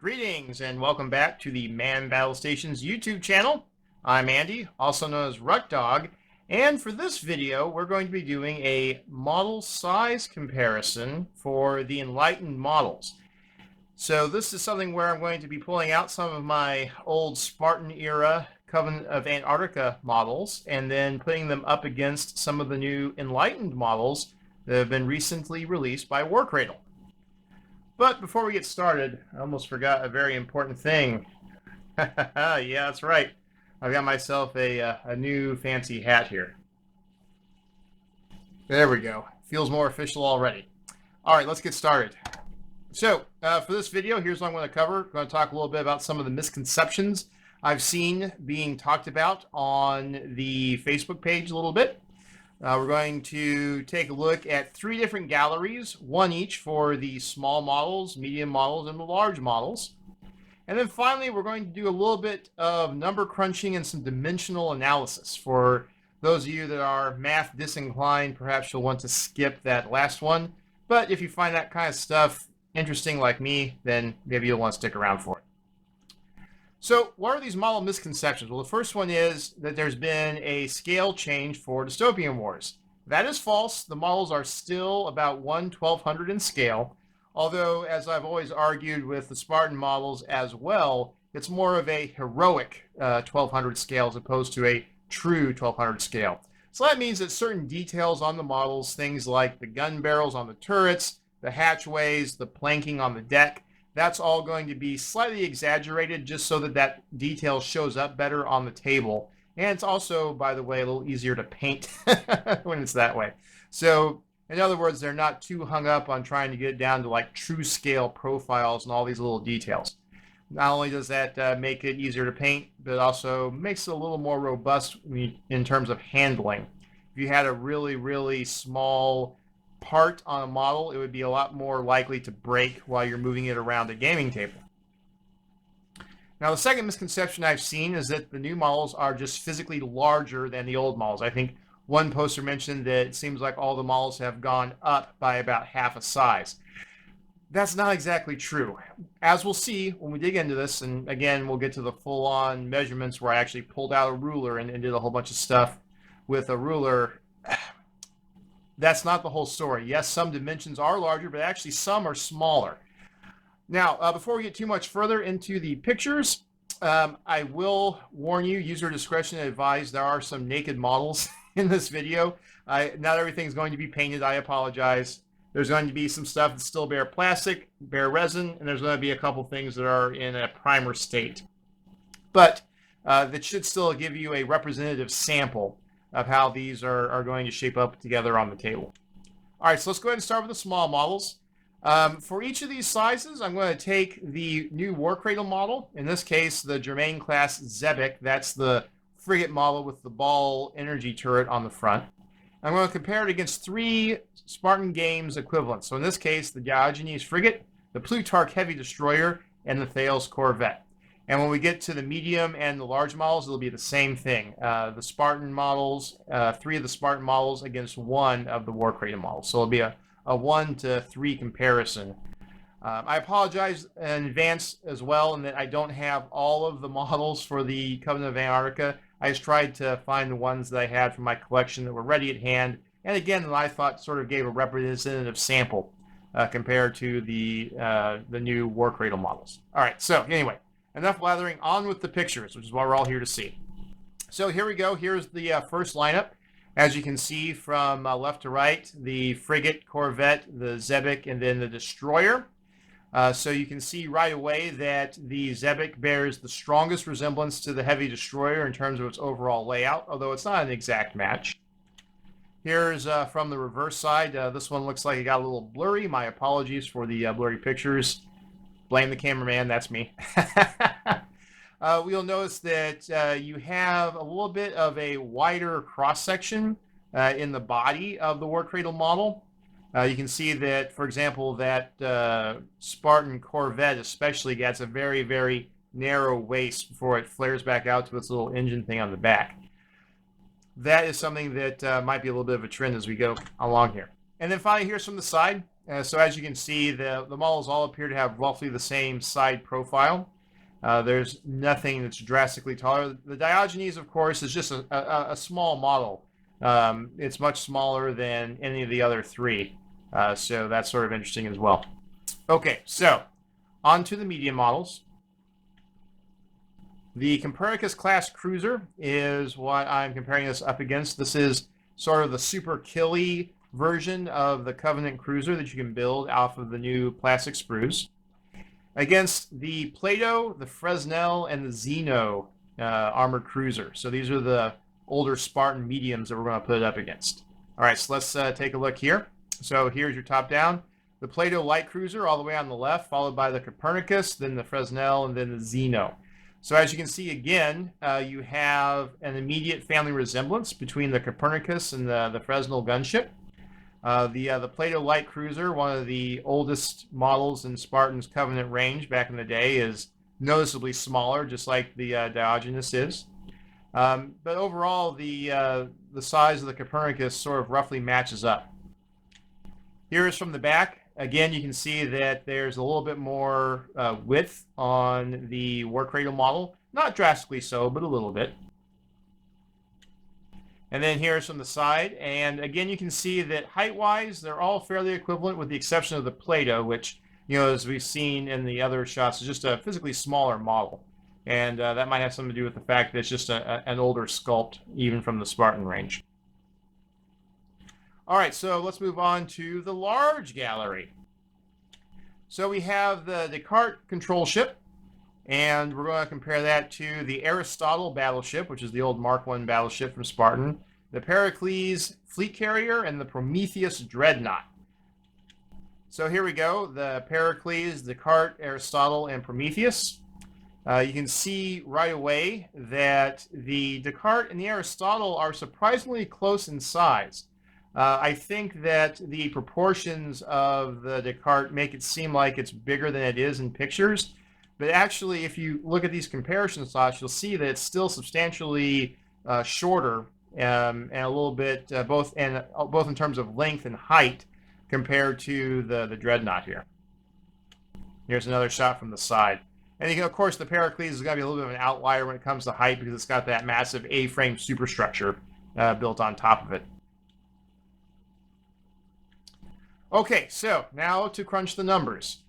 Greetings and welcome back to the Man Battle Stations YouTube channel. I'm Andy, also known as Ruck Dog, and for this video we're going to be doing a model size comparison for the Enlightened models. So this is something where I'm going to be pulling out some of my old Spartan era Covenant of Antarctica models and then putting them up against some of the new Enlightened models that have been recently released by Warcradle. But before we get started, I almost forgot a very important thing. Yeah, that's right. I've got myself a new fancy hat here. There we go. Feels more official already. All right, let's get started. So for this video, here's what I'm going to cover. I'm going to talk a little bit about some of the misconceptions I've seen being talked about on the Facebook page a little bit. We're going to take a look at 3 different galleries, one each for the small models, medium models, and the large models. And then finally, we're going to do a little bit of number crunching and some dimensional analysis. For those of you that are math disinclined, perhaps you'll want to skip that last one. But if you find that kind of stuff interesting like me, then maybe you'll want to stick around for it. So what are these model misconceptions? Well, the first one is that there's been a scale change for Dystopian Wars. That is false. The models are still about 1/1200 in scale, although, as I've always argued with the Spartan models as well, it's more of a heroic 1200 scale as opposed to a true 1200 scale. So that means that certain details on the models, things like the gun barrels on the turrets, the hatchways, the planking on the deck, that's all going to be slightly exaggerated just so that that detail shows up better on the table. And it's also, by the way, a little easier to paint when it's that way. So, in other words, they're not too hung up on trying to get down to like true scale profiles and all these little details. Not only does that make it easier to paint, but it also makes it a little more robust in terms of handling. If you had a really, really small part on a model, it would be a lot more likely to break while you're moving it around a gaming table. Now, the second misconception I've seen is that the new models are just physically larger than the old models. I think one poster mentioned that it seems like all the models have gone up by about half a size. That's not exactly true. As we'll see when we dig into this, and again, we'll get to the full-on measurements where I actually pulled out a ruler and did a whole bunch of stuff with a ruler. That's not the whole story. Yes, some dimensions are larger, but actually some are smaller. Now, before we get too much further into the pictures, I will warn you, user discretion advised, there are some naked models in this video. Not everything's going to be painted, I apologize. There's going to be some stuff that's still bare plastic, bare resin, and there's going to be a couple things that are in a primer state. But that should still give you a representative sample of how these are going to shape up together on the table. All right, so let's go ahead and start with the small models. For each of these sizes, I'm going to take the new Warcradle model, in this case, the Germain class Zebek. That's the frigate model with the ball energy turret on the front. I'm going to compare it against 3 Spartan Games equivalents. So in this case, the Diogenes frigate, the Plutarch heavy destroyer, and the Thales corvette. And when we get to the medium and the large models, it'll be the same thing. The Spartan models, 3 of the Spartan models against 1 of the Warcradle models. So it'll be a 1-to-3 comparison. I apologize in advance as well in that I don't have all of the models for the Covenant of Antarctica. I just tried to find the ones that I had from my collection that were ready at hand. And again, that I thought sort of gave a representative sample compared to the new Warcradle models. All right, so anyway. Enough blathering, on with the pictures, which is what we're all here to see. So here we go. Here's the first lineup. As you can see from left to right, the frigate, corvette, the Zebek, and then the destroyer. So you can see right away that the Zebek bears the strongest resemblance to the heavy destroyer in terms of its overall layout, although it's not an exact match. Here's from the reverse side. This one looks like it got a little blurry. My apologies for the blurry pictures. Blame the cameraman, that's me. We'll notice that you have a little bit of a wider cross-section in the body of the Warcradle model. You can see that, for example, that Spartan Corvette especially gets a very, very narrow waist before it flares back out to its little engine thing on the back. That is something that might be a little bit of a trend as we go along here. And then finally, here's from the side. So as you can see, the models all appear to have roughly the same side profile. There's nothing that's drastically taller. The Diogenes, of course, is just a small model. It's much smaller than any of the other three. So that's sort of interesting as well. Okay, so on to the medium models. The Copernicus class cruiser is what I'm comparing this up against. This is sort of the super killy version of the Covenant cruiser that you can build off of the new plastic sprues. Against the Plato, the Fresnel, and the Zeno armored cruiser. So these are the older Spartan mediums that we're going to put it up against. All right, so let's take a look here. So here's your top down. The Plato light cruiser all the way on the left, followed by the Copernicus, then the Fresnel, and then the Zeno. So as you can see again, you have an immediate family resemblance between the Copernicus and the Fresnel gunship. The Plato light cruiser, one of the oldest models in Spartan's Covenant range back in the day, is noticeably smaller, just like the Diogenes is. But overall, the size of the Copernicus sort of roughly matches up. Here is from the back. Again, you can see that there's a little bit more width on the Warcradle model. Not drastically so, but a little bit. And then here's from the side. And again, you can see that height-wise, they're all fairly equivalent with the exception of the Plato, which, as we've seen in the other shots, is just a physically smaller model. And that might have something to do with the fact that it's just an older sculpt, even from the Spartan range. All right, so let's move on to the large gallery. So we have the Descartes control ship, and we're going to compare that to the Aristotle battleship, which is the old Mark I battleship from Spartan, the Pericles fleet carrier, and the Prometheus dreadnought. So here we go, the Pericles, Descartes, Aristotle, and Prometheus. You can see right away that the Descartes and the Aristotle are surprisingly close in size. I think that the proportions of the Descartes make it seem like it's bigger than it is in pictures. But actually, if you look at these comparison shots, you'll see that it's still substantially shorter and a little bit both in terms of length and height compared to the dreadnought here. Here's another shot from the side. And of course, the Pericles is going to be a little bit of an outlier when it comes to height because it's got that massive A-frame superstructure built on top of it. Okay, so now to crunch the numbers.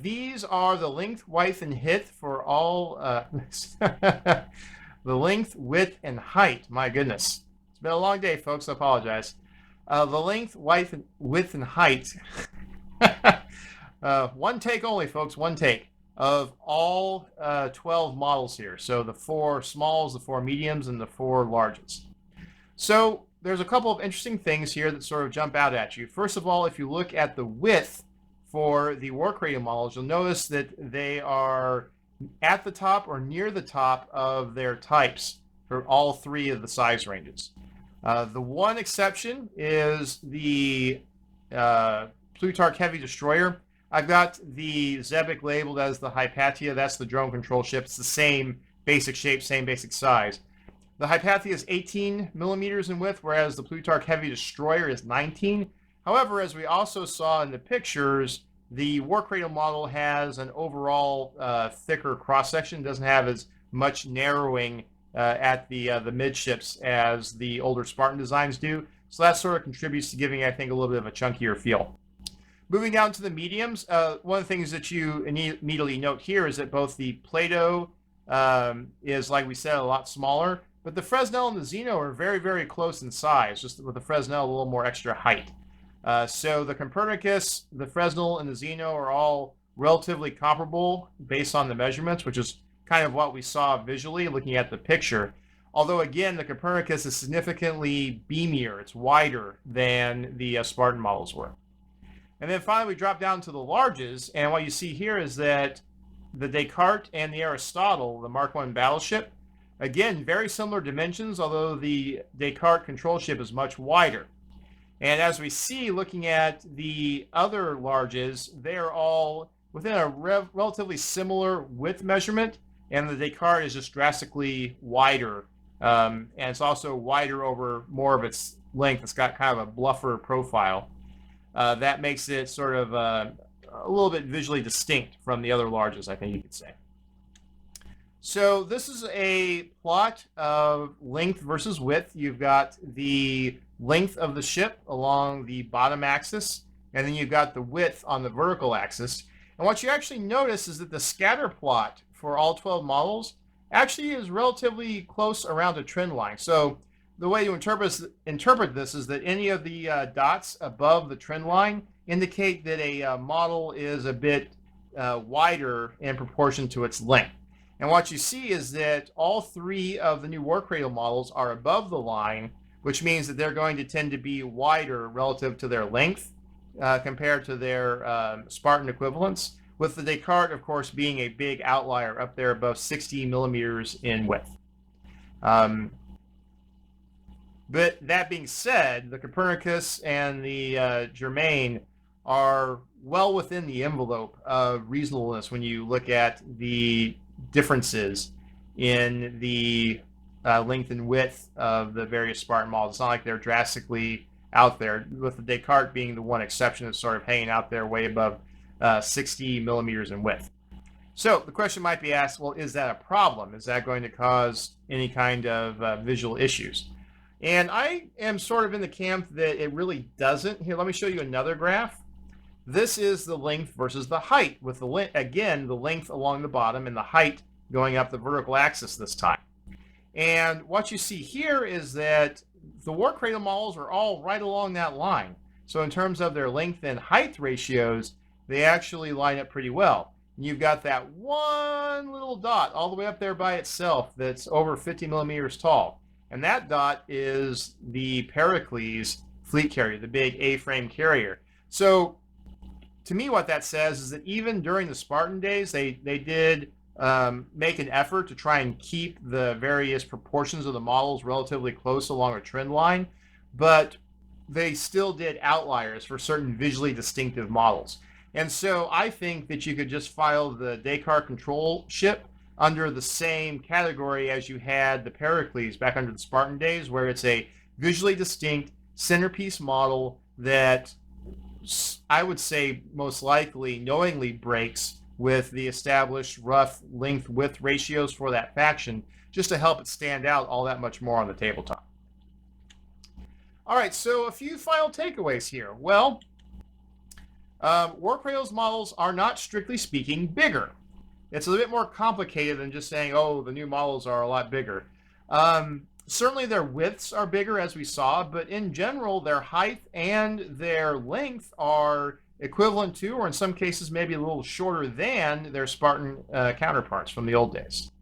These are the length, width, and height for all... the length, width, and height. My goodness. It's been a long day, folks. I apologize. The length, width, and height. One take only, folks. One take. Of all 12 models here. So the 4 smalls, the 4 mediums, and the 4 larges. So there's a couple of interesting things here that sort of jump out at you. First of all, if you look at the width for the Warcradle models, you'll notice that they are at the top or near the top of their types for all 3 of the size ranges. The one exception is the Plutarch Heavy Destroyer. I've got the Zebek labeled as the Hypatia. That's the drone control ship. It's the same basic shape, same basic size. The Hypatia is 18 millimeters in width, whereas the Plutarch Heavy Destroyer is 19. However, as we also saw in the pictures, the Warcradle model has an overall thicker cross-section. It doesn't have as much narrowing at the midships as the older Spartan designs do. So that sort of contributes to giving, I think, a little bit of a chunkier feel. Moving down to the mediums, one of the things that you immediately note here is that both the Plato is, like we said, a lot smaller, but the Fresnel and the Zeno are very, very close in size, just with the Fresnel a little more extra height. So the Copernicus, the Fresnel, and the Zeno are all relatively comparable based on the measurements, which is kind of what we saw visually looking at the picture. Although, again, the Copernicus is significantly beamier. It's wider than the Spartan models were. And then finally, we drop down to the larges, and what you see here is that the Descartes and the Aristotle, the Mark I battleship, again, very similar dimensions, although the Descartes control ship is much wider. And as we see, looking at the other larges, they're all within a relatively similar width measurement, and the Descartes is just drastically wider, and it's also wider over more of its length. It's got kind of a bluffer profile. that makes it sort of a little bit visually distinct from the other larges, I think you could say. So this is a plot of length versus width. You've got the length of the ship along the bottom axis, and then you've got the width on the vertical axis. And what you actually notice is that the scatter plot for all 12 models actually is relatively close around a trend line. So the way you interpret this is that any of the dots above the trend line indicate that a model is a bit wider in proportion to its length. And what you see is that all three of the new Warcradle models are above the line, which means that they're going to tend to be wider relative to their length compared to their Spartan equivalents, with the Descartes, of course, being a big outlier up there above 60 millimeters in width. But that being said, the Copernicus and the Germain are well within the envelope of reasonableness when you look at the differences in the length and width of the various Spartan models. It's not like they're drastically out there, with the Descartes being the one exception that's sort of hanging out there way above 60 millimeters in width. So the question might be asked, well, is that a problem? Is that going to cause any kind of visual issues? And I am sort of in the camp that it really doesn't. Here, let me show you another graph. This is the length versus the height, with again the length along the bottom and the height going up the vertical axis this time. And what you see here is that the Warcradle models are all right along that line. So in terms of their length and height ratios, they actually line up pretty well. And you've got that one little dot all the way up there by itself that's over 50 millimeters tall. And that dot is the Pericles fleet carrier, the big A-frame carrier. So to me, what that says is that even during the Spartan days, they did make an effort to try and keep the various proportions of the models relatively close along a trend line, but they still did outliers for certain visually distinctive models. And so I think that you could just file the Descartes control ship under the same category as you had the Pericles back under the Spartan days, where it's a visually distinct centerpiece model that I would say most likely knowingly breaks with the established rough length-width ratios for that faction, just to help it stand out all that much more on the tabletop. All right, so a few final takeaways here. Well, Warcradle's models are not, strictly speaking, bigger. It's a little bit more complicated than just saying, oh, the new models are a lot bigger. Certainly their widths are bigger, as we saw, but in general, their height and their length are equivalent to, or in some cases maybe a little shorter than, their Spartan counterparts from the old days.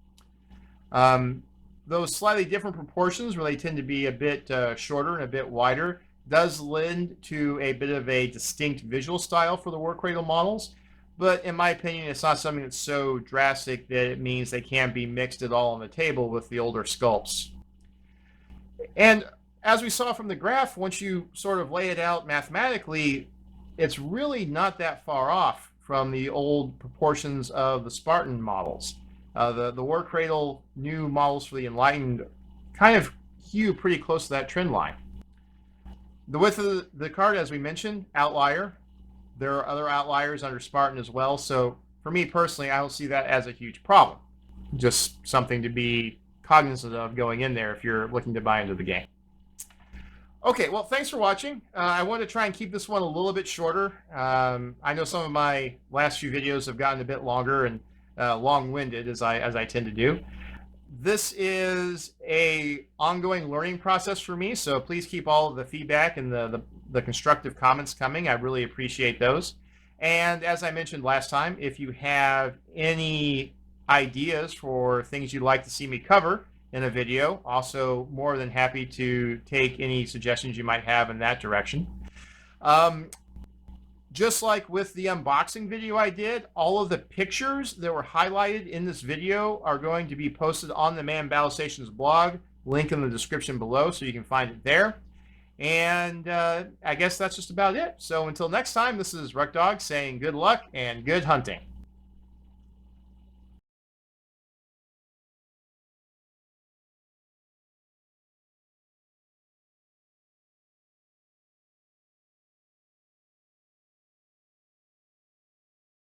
Those slightly different proportions, where they tend to be a bit shorter and a bit wider, does lend to a bit of a distinct visual style for the Warcradle models. But in my opinion, it's not something that's so drastic that it means they can't be mixed at all on the table with the older sculpts. And as we saw from the graph, once you sort of lay it out mathematically, it's really not that far off from the old proportions of the Spartan models. The Warcradle new models for the Enlightened kind of hew pretty close to that trend line. The width of the card, as we mentioned, outlier. There are other outliers under Spartan as well, so for me personally, I don't see that as a huge problem. Just something to be cognizant of going in there if you're looking to buy into the game. Okay, well, thanks for watching. I want to try and keep this one a little bit shorter. I know some of my last few videos have gotten a bit longer and long-winded, as I tend to do. This is a ongoing learning process for me, so please keep all of the feedback and the constructive comments coming. I really appreciate those. And as I mentioned last time, if you have any ideas for things you'd like to see me cover in a video, also more than happy to take any suggestions you might have in that direction. Just like with the unboxing video I did, all of the pictures that were highlighted in this video are going to be posted on the Man Battle Stations blog, link in the description below so you can find it there. And I guess that's just about it. So until next time, this is Ruckdog saying good luck and good hunting.